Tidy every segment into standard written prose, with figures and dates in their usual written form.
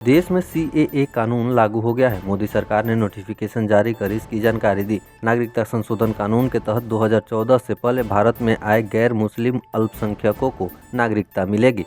देश में सीएए कानून लागू हो गया है। मोदी सरकार ने नोटिफिकेशन जारी कर इसकी जानकारी दी। नागरिकता संशोधन कानून के तहत 2014 से पहले भारत में आए गैर मुस्लिम अल्पसंख्यकों को नागरिकता मिलेगी।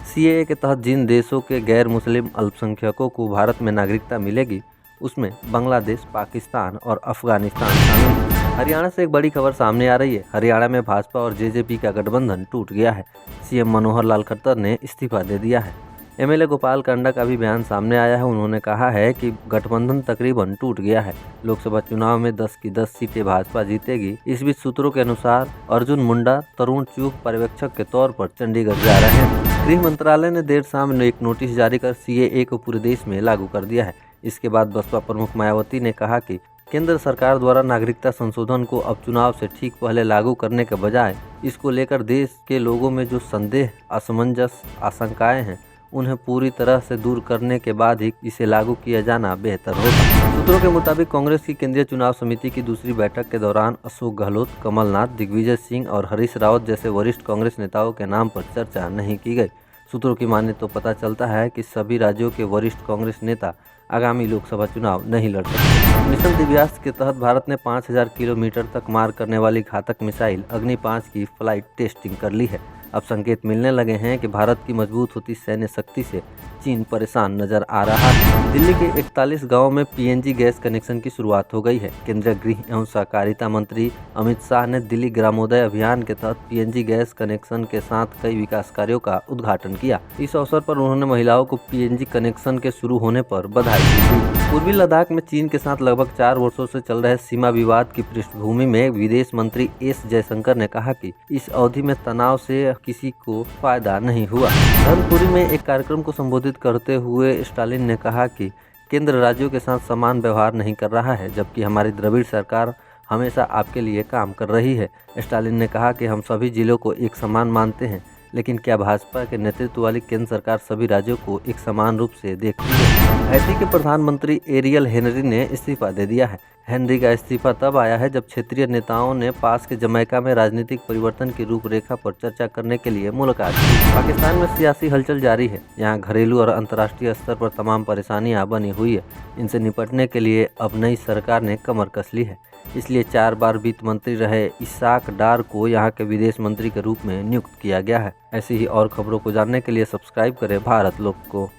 सीएए के तहत जिन देशों के गैर मुस्लिम अल्पसंख्यकों को भारत में नागरिकता मिलेगी उसमें बांग्लादेश, पाकिस्तान और अफगानिस्तान शामिल है। हरियाणा से एक बड़ी खबर सामने आ रही है। हरियाणा में भाजपा और जेजेपी का गठबंधन टूट गया है। सीएम मनोहर लाल खट्टर ने इस्तीफा दे दिया है। एमएलए गोपाल कांडा का भी बयान सामने आया है। उन्होंने कहा है कि गठबंधन तकरीबन टूट गया है। लोकसभा चुनाव में 10 की 10 सीटें भाजपा जीतेगी। इस बीच सूत्रों के अनुसार अर्जुन मुंडा तरुण चुग पर्यवेक्षक के तौर पर चंडीगढ़ जा रहे हैं। गृह मंत्रालय ने देर शाम एक नोटिस जारी कर सीएए को पूरे देश में लागू कर दिया है। इसके बाद बसपा प्रमुख मायावती ने कहा कि केंद्र सरकार द्वारा नागरिकता संशोधन को अब चुनाव से ठीक पहले लागू करने के बजाय इसको लेकर देश के लोगों में जो संदेह, असमंजस, आशंकाएं हैं उन्हें पूरी तरह से दूर करने के बाद ही इसे लागू किया जाना बेहतर होगा। सूत्रों के मुताबिक कांग्रेस की केंद्रीय चुनाव समिति की दूसरी बैठक के दौरान अशोक गहलोत, कमलनाथ, दिग्विजय सिंह और हरीश रावत जैसे वरिष्ठ कांग्रेस नेताओं के नाम पर चर्चा नहीं की गई। सूत्रों की माने तो पता चलता है कि सभी राज्यों के वरिष्ठ कांग्रेस नेता आगामी लोकसभा चुनाव नहीं लड़ सकते। मिशन दिव्यास के तहत भारत ने 5000 किलोमीटर तक मार करने वाली घातक मिसाइल अग्नि 5 की फ्लाइट टेस्टिंग कर ली है। अब संकेत मिलने लगे हैं कि भारत की मजबूत होती सैन्य शक्ति से चीन परेशान नजर आ रहा है। दिल्ली के 41 गांवों में पीएनजी गैस कनेक्शन की शुरुआत हो गई है। केंद्रीय गृह एवं सहकारिता मंत्री अमित शाह ने दिल्ली ग्रामोदय अभियान के तहत पीएनजी गैस कनेक्शन के साथ कई विकास कार्यों का उद्घाटन किया। इस अवसर पर उन्होंने महिलाओं को पीएनजी कनेक्शन के शुरू होने पर बधाई दी। पूर्वी लद्दाख में चीन के साथ लगभग 4 वर्षों से चल रहे सीमा विवाद की पृष्ठभूमि में विदेश मंत्री एस जयशंकर ने कहा कि इस अवधि में तनाव से किसी को फायदा नहीं हुआ। धर्मपुरी में एक कार्यक्रम को संबोधित करते हुए स्टालिन ने कहा कि केंद्र राज्यों के साथ समान व्यवहार नहीं कर रहा है, जबकि हमारी द्रविड़ सरकार हमेशा आपके लिए काम कर रही है। स्टालिन ने कहा कि हम सभी जिलों को एक समान मानते हैं, लेकिन क्या भाजपा के नेतृत्व वाली केंद्र सरकार सभी राज्यों को एक समान रूप से देखती है? हैती के प्रधानमंत्री एरियल हेनरी ने इस्तीफा दे दिया है। हेनरी का इस्तीफा तब आया है जब क्षेत्रीय नेताओं ने पास के जमैका में राजनीतिक परिवर्तन की रूपरेखा पर चर्चा करने के लिए मुलाकात की। पाकिस्तान में सियासी हलचल जारी है। यहाँ घरेलू और अंतर्राष्ट्रीय स्तर पर तमाम परेशानियां बनी हुई है। इनसे निपटने के लिए अब नई सरकार ने कमर कस ली है। इसलिए 4 बार वित्त मंत्री रहे इसाक डार को यहाँ के विदेश मंत्री के रूप में नियुक्त किया गया है। ऐसी ही और खबरों को जानने के लिए सब्सक्राइब करें भारत लोक को।